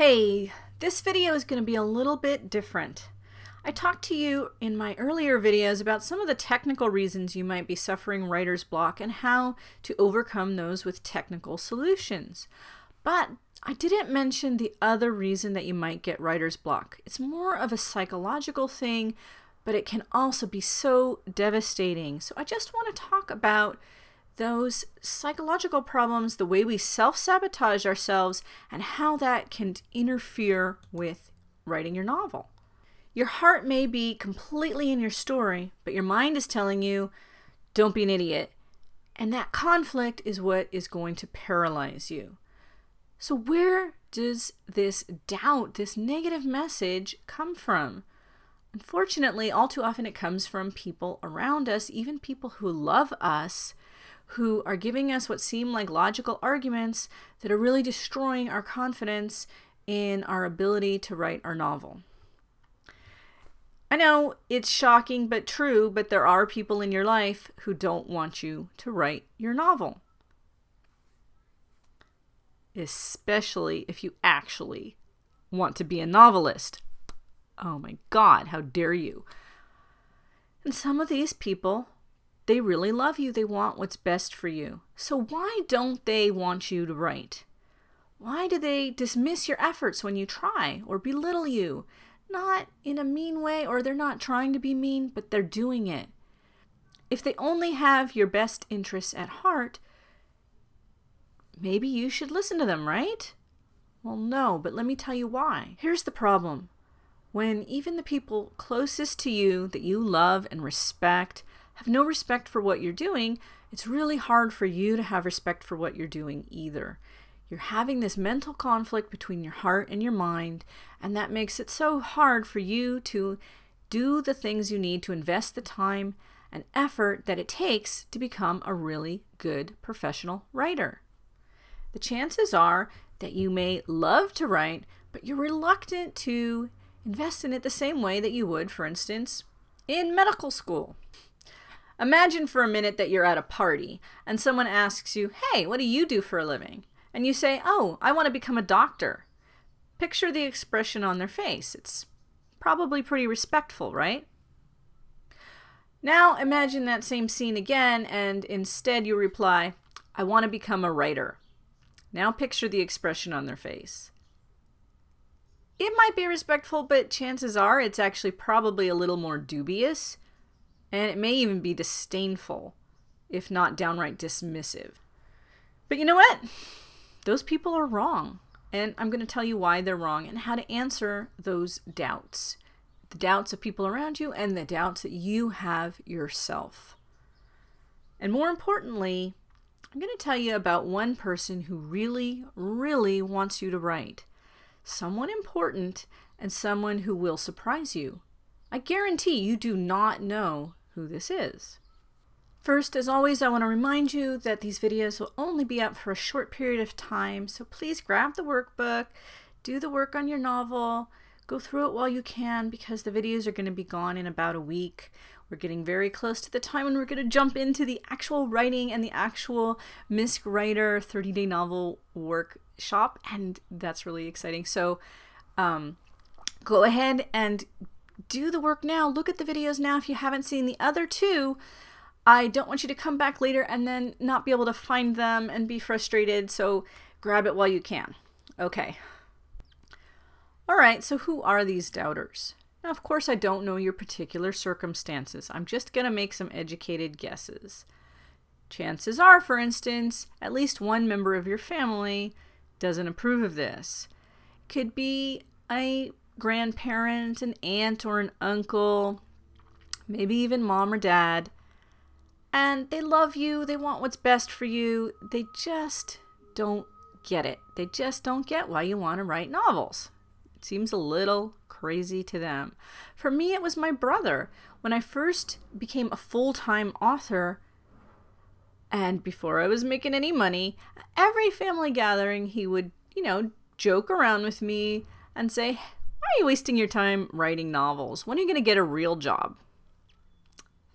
Hey, this video is going to be a little bit different. I talked to you in my earlier videos about some of the technical reasons you might be suffering writer's block and how to overcome those with technical solutions. But I didn't mention the other reason that you might get writer's block. It's more of a psychological thing, but it can also be so devastating. So I just want to talk about those psychological problems, the way we self-sabotage ourselves, and how that can interfere with writing your novel. Your heart may be completely in your story, but your mind is telling you, don't be an idiot. And that conflict is what is going to paralyze you. So where does this doubt, this negative message come from? Unfortunately, all too often it comes from people around us, even people who love us, who are giving us what seem like logical arguments that are really destroying our confidence in our ability to write our novel. I know it's shocking but true, but there are people in your life who don't want you to write your novel. Especially if you actually want to be a novelist. Oh my God, how dare you? And some of these people, they really love you. They want what's best for you. So why don't they want you to write? Why do they dismiss your efforts when you try or belittle you? Not in a mean way, or they're not trying to be mean, but they're doing it. If they only have your best interests at heart, maybe you should listen to them, right? Well, no, but let me tell you why. Here's the problem. When even the people closest to you that you love and respect have no respect for what you're doing, it's really hard for you to have respect for what you're doing either. You're having this mental conflict between your heart and your mind, and that makes it so hard for you to do the things you need to invest the time and effort that it takes to become a really good professional writer. The chances are that you may love to write, but you're reluctant to invest in it the same way that you would, for instance, in medical school. Imagine for a minute that you're at a party and someone asks you, hey, what do you do for a living? And you say, oh, I want to become a doctor. Picture the expression on their face. It's probably pretty respectful, right? Now imagine that same scene again, and instead you reply, I want to become a writer. Now picture the expression on their face. It might be respectful, but chances are it's actually probably a little more dubious, and it may even be disdainful, if not downright dismissive. But you know what? Those people are wrong, and I'm going to tell you why they're wrong and how to answer those doubts. The doubts of people around you and the doubts that you have yourself. And more importantly, I'm going to tell you about one person who really, really wants you to write. Someone important and someone who will surprise you. I guarantee you do not know who this is. First, as always, I want to remind you that these videos will only be up for a short period of time, so please grab the workbook, do the work on your novel, go through it while you can, because the videos are going to be gone in about a week. We're getting very close to the time when we're going to jump into the actual writing and the actual Misc Writer 30-day novel workshop, and that's really exciting. So go ahead and do the work now. Look at the videos now if you haven't seen the other two. I don't want you to come back later and then not be able to find them and be frustrated, so grab it while you can. Okay. All right, so who are these doubters? Now, of course, I don't know your particular circumstances. I'm just going to make some educated guesses. Chances are, for instance, at least one member of your family doesn't approve of this. Could be a grandparent, an aunt, or an uncle, maybe even mom or dad. And they love you, they want what's best for you, they just don't get it. They just don't get why you want to write novels. It seems a little crazy to them. For me, it was my brother. When I first became a full-time author, and before I was making any money, every family gathering he would, joke around with me and say, why are you wasting your time writing novels? When are you going to get a real job?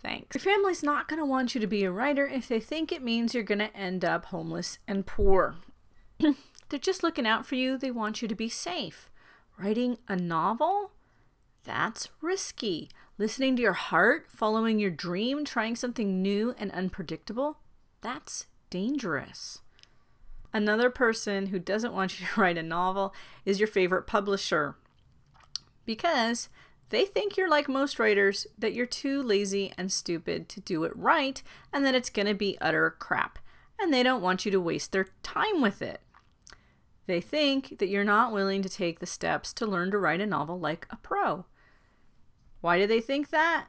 Thanks. Your family's not going to want you to be a writer if they think it means you're going to end up homeless and poor. They're just looking out for you. They want you to be safe. Writing a novel? That's risky. Listening to your heart, following your dream, trying something new and unpredictable? That's dangerous. Another person who doesn't want you to write a novel is your favorite publisher, because they think you're like most writers, that you're too lazy and stupid to do it right, and that it's going to be utter crap, and they don't want you to waste their time with it. They think that you're not willing to take the steps to learn to write a novel like a pro. Why do they think that?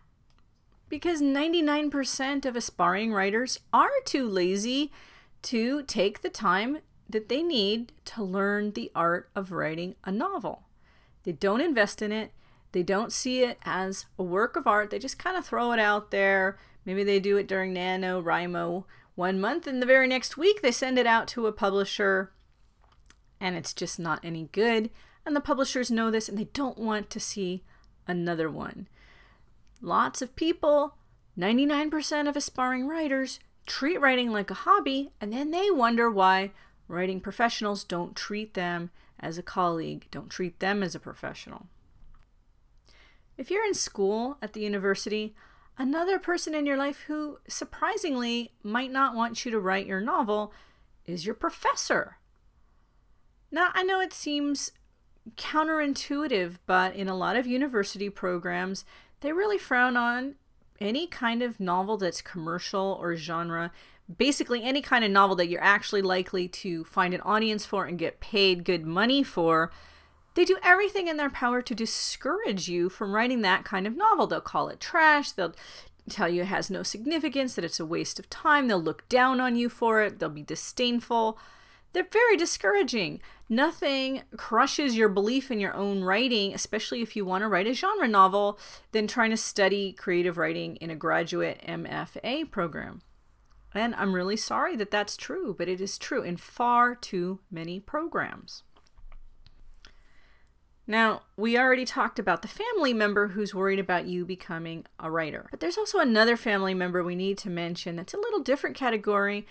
Because 99% of aspiring writers are too lazy to take the time that they need to learn the art of writing a novel. They don't invest in it. They don't see it as a work of art. They just kind of throw it out there. Maybe they do it during NaNoWriMo 1 month, and the very next week they send it out to a publisher, and it's just not any good. And the publishers know this, and they don't want to see another one. Lots of people, 99% of aspiring writers, treat writing like a hobby, and then they wonder why writing professionals don't treat them as a colleague, don't treat them as a professional. If you're in school at the university, another person in your life who surprisingly might not want you to write your novel is your professor. Now, I know it seems counterintuitive, but in a lot of university programs, they really frown on any kind of novel that's commercial or genre, basically any kind of novel that you're actually likely to find an audience for and get paid good money for. They do everything in their power to discourage you from writing that kind of novel. They'll call it trash. They'll tell you it has no significance, that it's a waste of time. They'll look down on you for it. They'll be disdainful. They're very discouraging. Nothing crushes your belief in your own writing, especially if you want to write a genre novel, than trying to study creative writing in a graduate MFA program. And I'm really sorry that that's true, but it is true in far too many programs. Now, we already talked about the family member who's worried about you becoming a writer. But there's also another family member we need to mention that's a little different category,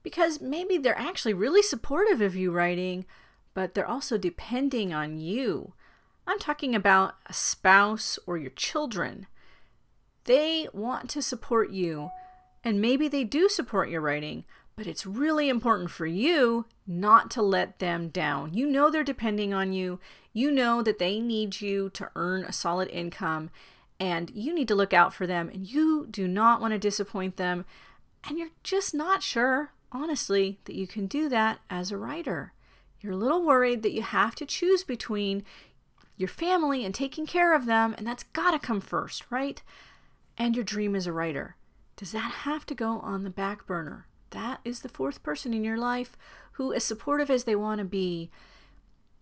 because maybe they're actually really supportive of you writing, but they're also depending on you. I'm talking about a spouse or your children. They want to support you, and maybe they do support your writing, but it's really important for you not to let them down. You know they're depending on you. You know that they need you to earn a solid income, and you need to look out for them, and you do not want to disappoint them, and you're just not sure, honestly, that you can do that as a writer. You're a little worried that you have to choose between your family and taking care of them, and that's got to come first, right? And your dream as a writer. Does that have to go on the back burner? That is the fourth person in your life who, as supportive as they want to be,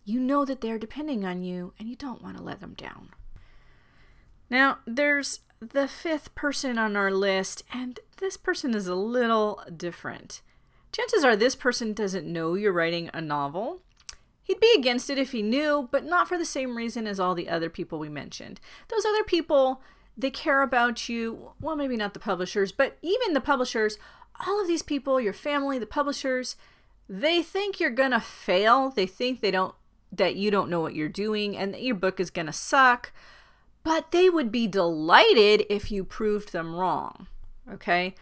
you know that they're depending on you and you don't want to let them down. Now, there's the fifth person on our list, and this person is a little different. Chances are this person doesn't know you're writing a novel. He'd be against it if he knew, but not for the same reason as all the other people we mentioned. Those other people, they care about you. Well, maybe not the publishers, but even the publishers, all of these people, your family, the publishers, they think you're gonna fail. They think that you don't know what you're doing and that your book is gonna suck, but they would be delighted if you proved them wrong, okay?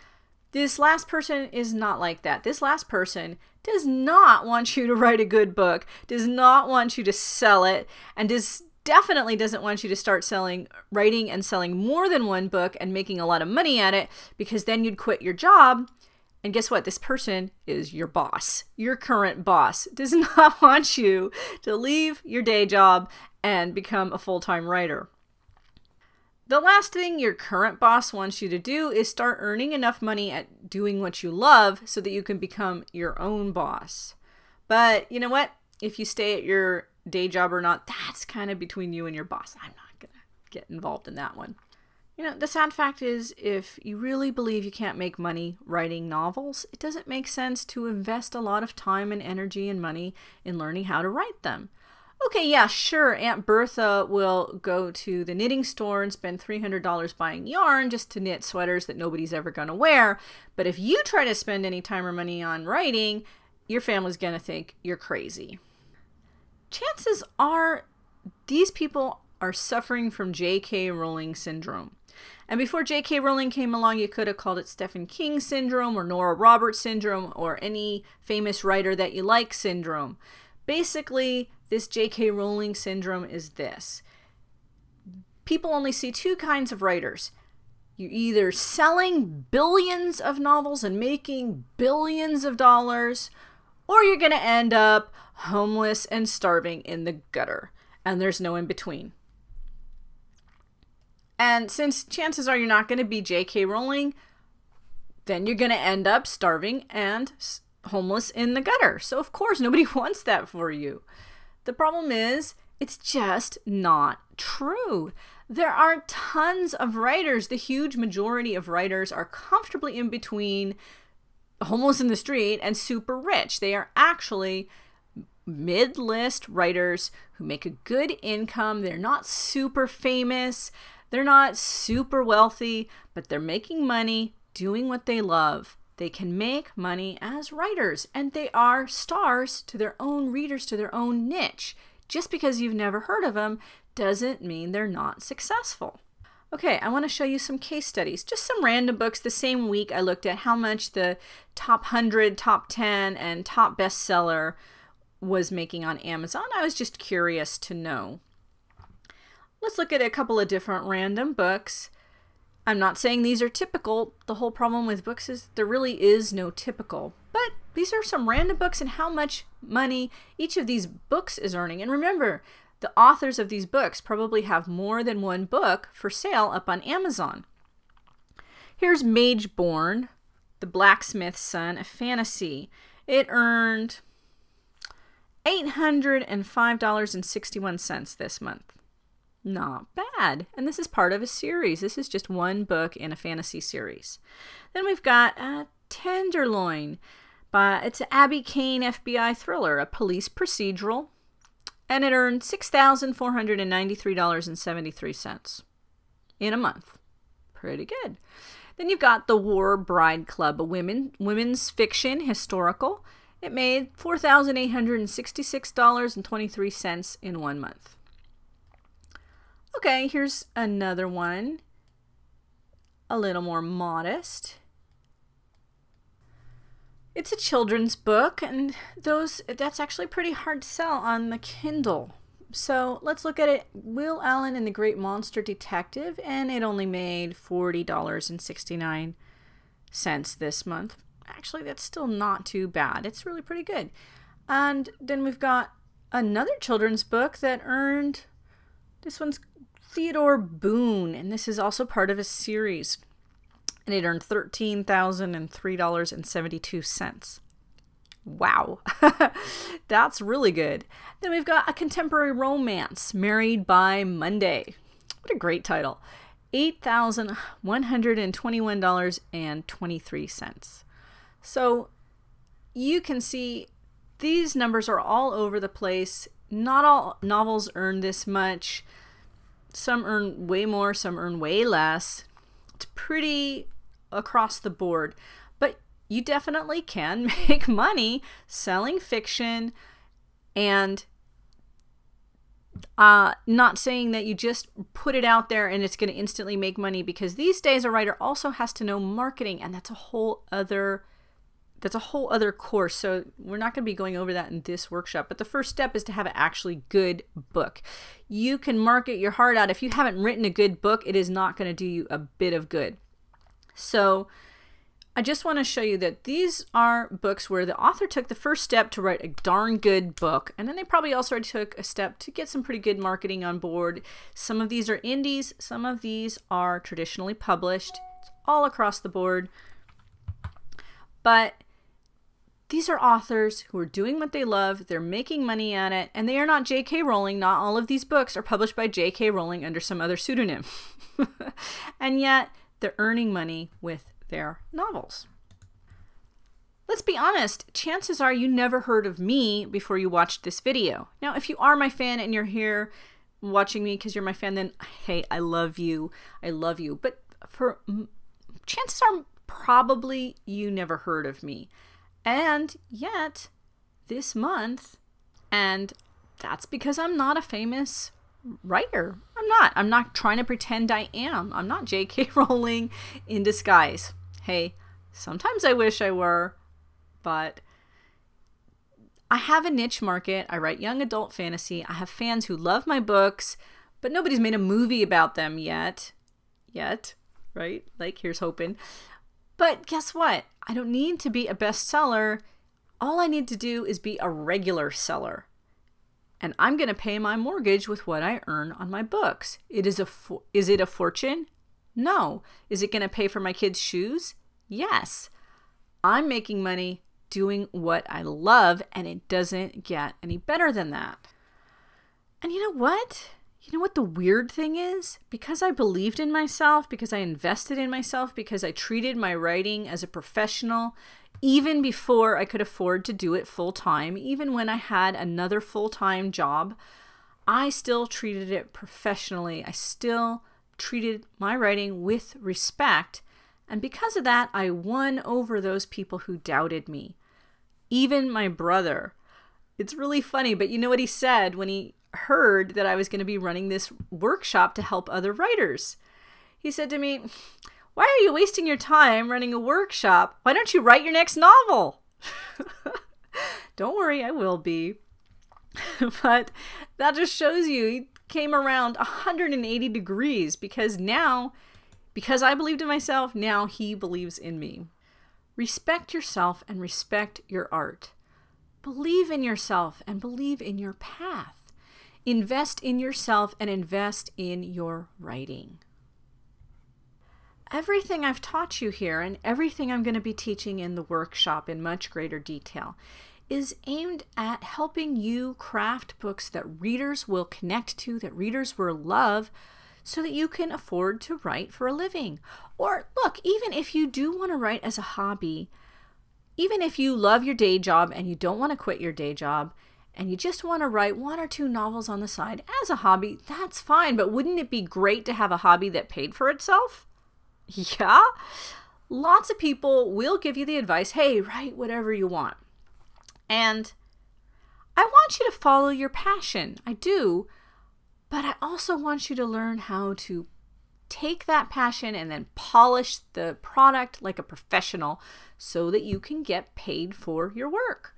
This last person is not like that. This last person does not want you to write a good book, does not want you to sell it, and definitely doesn't want you to start writing and selling more than one book and making a lot of money at it, because then you'd quit your job. And guess what? This person is your boss. Your current boss does not want you to leave your day job and become a full-time writer. The last thing your current boss wants you to do is start earning enough money at doing what you love so that you can become your own boss. But you know what? If you stay at your day job or not, that's kind of between you and your boss. I'm not going to get involved in that one. You know, the sad fact is, if you really believe you can't make money writing novels, it doesn't make sense to invest a lot of time and energy and money in learning how to write them. Okay, yeah, sure, Aunt Bertha will go to the knitting store and spend $300 buying yarn just to knit sweaters that nobody's ever going to wear. But if you try to spend any time or money on writing, your family's gonna think you're crazy. Chances are these people are suffering from JK Rowling syndrome. And before JK Rowling came along, you could have called it Stephen King syndrome or Nora Roberts syndrome or any famous writer that you like syndrome. Basically, this JK Rowling syndrome is this. People only see two kinds of writers. You're either selling billions of novels and making billions of dollars, or you're going to end up homeless and starving in the gutter. And there's no in between. And since chances are you're not going to be JK Rowling, then you're going to end up starving and homeless in the gutter. So of course, nobody wants that for you. The problem is, it's just not true. There are tons of writers. The huge majority of writers are comfortably in between homeless in the street and super rich. They are actually mid-list writers who make a good income. They're not super famous. They're not super wealthy, but they're making money doing what they love. They can make money as writers, and they are stars to their own readers, to their own niche. Just because you've never heard of them doesn't mean they're not successful. Okay, I want to show you some case studies, just some random books. The same week I looked at how much the top 100, top 10, and top bestseller was making on Amazon. I was just curious to know. Let's look at a couple of different random books. I'm not saying these are typical. The whole problem with books is there really is no typical. But these are some random books and how much money each of these books is earning. And remember, the authors of these books probably have more than one book for sale up on Amazon. Here's Mageborn, The Blacksmith's Son, a fantasy. It earned $805.61 this month. Not bad. And this is part of a series. This is just one book in a fantasy series. Then we've got Tenderloin. It's an Abby Kane FBI thriller, a police procedural. And it earned $6,493.73 in a month. Pretty good. Then you've got The War Bride Club, a women's fiction historical. It made $4,866.23 in 1 month. Okay, here's another one, a little more modest. It's a children's book, and that's actually pretty hard to sell on the Kindle. So let's look at it. Will Allen and the Great Monster Detective, and it only made $40.69 this month. Actually, that's still not too bad. It's really pretty good. And then we've got another children's book that earned, this one's Theodore Boone, and this is also part of a series. And it earned $13,003.72. Wow. That's really good. Then we've got a contemporary romance, Married by Monday. What a great title. $8,121.23. So you can see these numbers are all over the place. Not all novels earn this much. Some earn way more, some earn way less. It's pretty across the board. But you definitely can make money selling fiction, and not saying that you just put it out there and it's going to instantly make money, because these days a writer also has to know marketing, and that's a whole other course. So we're not going to be going over that in this workshop. But the first step is to have an actually good book. You can market your heart out. If you haven't written a good book, it is not going to do you a bit of good. So I just want to show you that these are books where the author took the first step to write a darn good book. And then they probably also took a step to get some pretty good marketing on board. Some of these are indies. Some of these are traditionally published. It's all across the board. But these are authors who are doing what they love, they're making money at it, and they are not JK Rowling. Not all of these books are published by JK Rowling under some other pseudonym. And yet, they're earning money with their novels. Let's be honest, chances are you never heard of me before you watched this video. Now, if you are my fan and you're here watching me because you're my fan, then hey, I love you. I love you. But chances are probably you never heard of me. And yet, this month, and that's because I'm not a famous writer. I'm not trying to pretend I am. I'm not JK Rowling in disguise. Hey, sometimes I wish I were, but I have a niche market. I write young adult fantasy. I have fans who love my books, but nobody's made a movie about them yet, right? Like, here's hoping. But guess what? I don't need to be a bestseller. All I need to do is be a regular seller. And I'm going to pay my mortgage with what I earn on my books. Is it a fortune? No. Is it going to pay for my kids' shoes? Yes. I'm making money doing what I love, and it doesn't get any better than that. And you know what? You know what the weird thing is? Because I believed in myself, because I invested in myself, because I treated my writing as a professional, even before I could afford to do it full time, even when I had another full-time job, I still treated it professionally. I still treated my writing with respect. And because of that, I won over those people who doubted me. Even my brother. It's really funny, but you know what he said when he heard that I was going to be running this workshop to help other writers? He said to me, "Why are you wasting your time running a workshop? Why don't you write your next novel?" Don't worry, I will be. But that just shows you he came around 180 degrees because I believed in myself, now he believes in me. Respect yourself and respect your art. Believe in yourself and believe in your path. Invest in yourself and invest in your writing. Everything I've taught you here and everything I'm going to be teaching in the workshop in much greater detail is aimed at helping you craft books that readers will connect to, that readers will love, so that you can afford to write for a living. Or look, even if you do want to write as a hobby, even if you love your day job and you don't want to quit your day job, and you just want to write 1 or 2 novels on the side as a hobby, that's fine. But wouldn't it be great to have a hobby that paid for itself? Yeah? Lots of people will give you the advice, hey, write whatever you want. And I want you to follow your passion. I do. But I also want you to learn how to take that passion and then polish the product like a professional so that you can get paid for your work.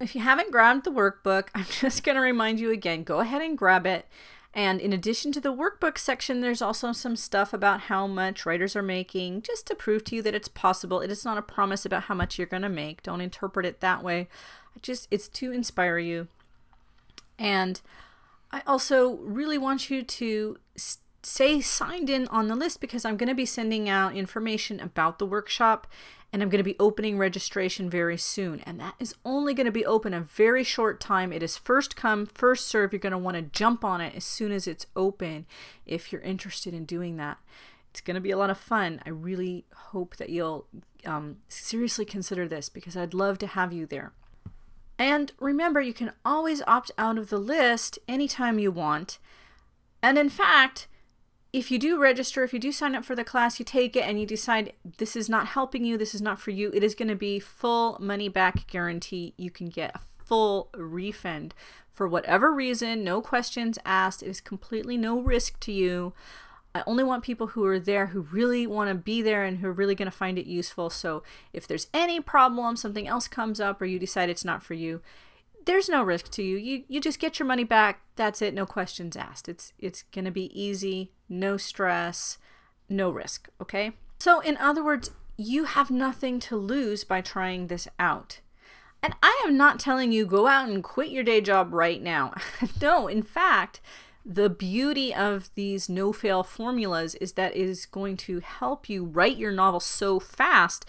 If you haven't grabbed the workbook, I'm just going to remind you again, go ahead and grab it. And in addition to the workbook section, there's also some stuff about how much writers are making, just to prove to you that it's possible. It is not a promise about how much you're going to make. Don't interpret it that way. It's to inspire you. And I also really want you to stay signed in on the list because I'm going to be sending out information about the workshop, and I'm going to be opening registration very soon. And that is only going to be open a very short time. It is first come, first serve. You're going to want to jump on it as soon as it's open if you're interested in doing that. It's going to be a lot of fun. I really hope that you'll seriously consider this because I'd love to have you there. And remember, you can always opt out of the list anytime you want. And in fact, if you do register, if you do sign up for the class, you take it and you decide this is not helping you, this is not for you, it is going to be full money back guarantee. You can get a full refund for whatever reason, no questions asked. It is completely no risk to you. I only want people who are there who really want to be there and who are really going to find it useful. So if there's any problem, something else comes up, or you decide it's not for you, there's no risk to you. You just get your money back. That's it. No questions asked. It's going to be easy, no stress, no risk. Okay? So in other words, you have nothing to lose by trying this out. And I am not telling you go out and quit your day job right now. No, in fact, the beauty of these no-fail formulas is that it is going to help you write your novel so fast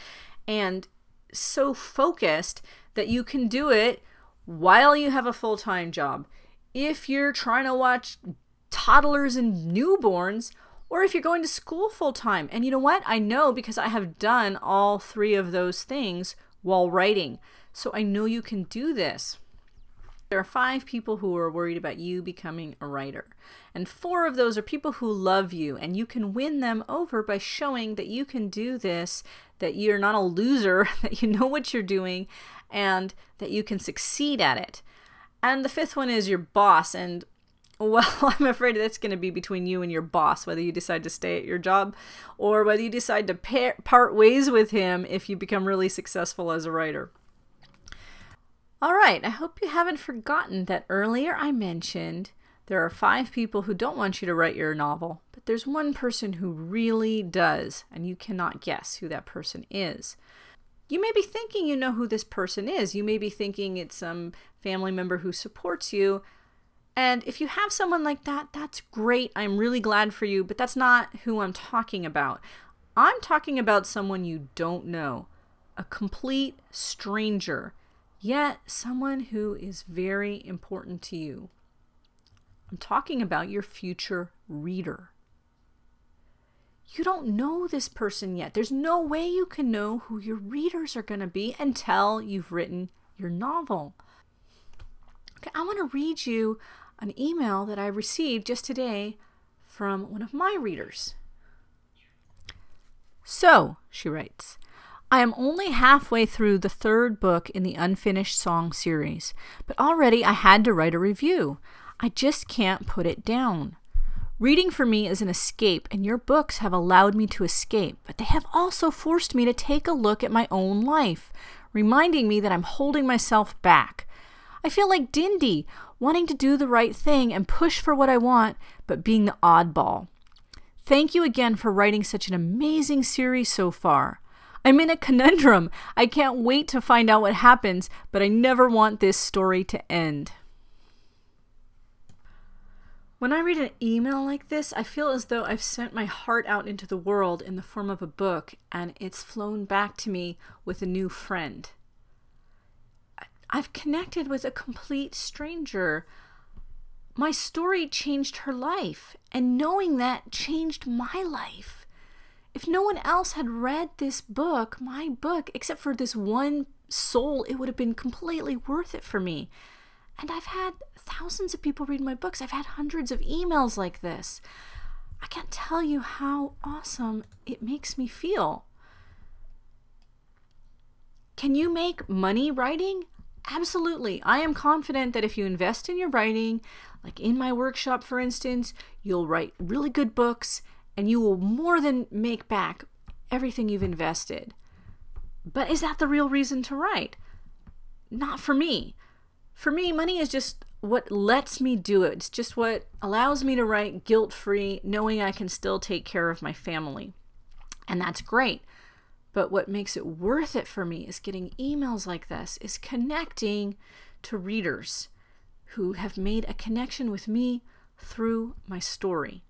and so focused that you can do it while you have a full-time job. If you're trying to watch toddlers and newborns, or if you're going to school full-time. And you know what? I know because I have done all 3 of those things while writing. So I know you can do this. There are 5 people who are worried about you becoming a writer. And 4 of those are people who love you, and you can win them over by showing that you can do this, that you're not a loser, that you know what you're doing, and that you can succeed at it. And the fifth one is your boss. And well, I'm afraid that's going to be between you and your boss, whether you decide to stay at your job or whether you decide to part ways with him if you become really successful as a writer. All right, I hope you haven't forgotten that earlier I mentioned there are 5 people who don't want you to write your novel, but there's one person who really does, and you cannot guess who that person is. You may be thinking you know who this person is. You may be thinking it's some family member who supports you. And if you have someone like that, that's great. I'm really glad for you, but that's not who I'm talking about. I'm talking about someone you don't know, a complete stranger, yet someone who is very important to you. I'm talking about your future reader. You don't know this person yet. There's no way you can know who your readers are going to be until you've written your novel. Okay, I want to read you an email that I received just today from one of my readers. So, she writes, I am only halfway through the 3rd book in the Unfinished Song series, but already I had to write a review. I just can't put it down. Reading for me is an escape, and your books have allowed me to escape, but they have also forced me to take a look at my own life, reminding me that I'm holding myself back. I feel like Dindy, wanting to do the right thing and push for what I want, but being the oddball. Thank you again for writing such an amazing series so far. I'm in a conundrum. I can't wait to find out what happens, but I never want this story to end. When I read an email like this, I feel as though I've sent my heart out into the world in the form of a book, and it's flown back to me with a new friend. I've connected with a complete stranger. My story changed her life, and knowing that changed my life. If no one else had read this book, my book, except for this one soul, it would have been completely worth it for me. And I've had thousands of people read my books. I've had hundreds of emails like this. I can't tell you how awesome it makes me feel. Can you make money writing? Absolutely. I am confident that if you invest in your writing, like in my workshop, for instance, you'll write really good books and you will more than make back everything you've invested. But is that the real reason to write? Not for me. For me, money is just what lets me do it. It's just what allows me to write guilt-free, knowing I can still take care of my family. And that's great. But what makes it worth it for me is getting emails like this, is connecting to readers who have made a connection with me through my story.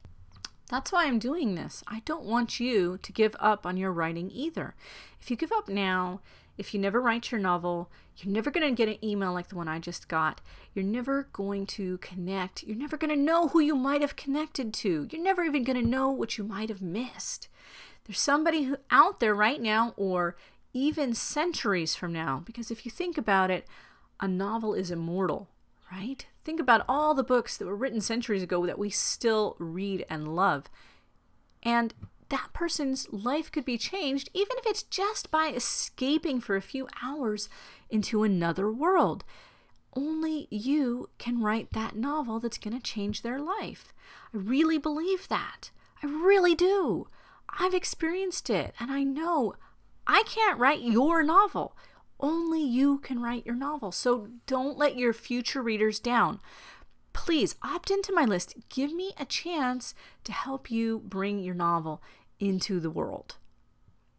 That's why I'm doing this. I don't want you to give up on your writing either. If you give up now, if you never write your novel, you're never going to get an email like the one I just got. You're never going to connect. You're never going to know who you might have connected to. You're never even going to know what you might have missed. There's somebody out there right now, or even centuries from now, because if you think about it, a novel is immortal, right? Think about all the books that were written centuries ago that we still read and love. And that person's life could be changed, even if it's just by escaping for a few hours into another world. Only you can write that novel that's going to change their life. I really believe that. I really do. I've experienced it, and I know I can't write your novel. Only you can write your novel. So don't let your future readers down. Please opt into my list. Give me a chance to help you bring your novel into the world.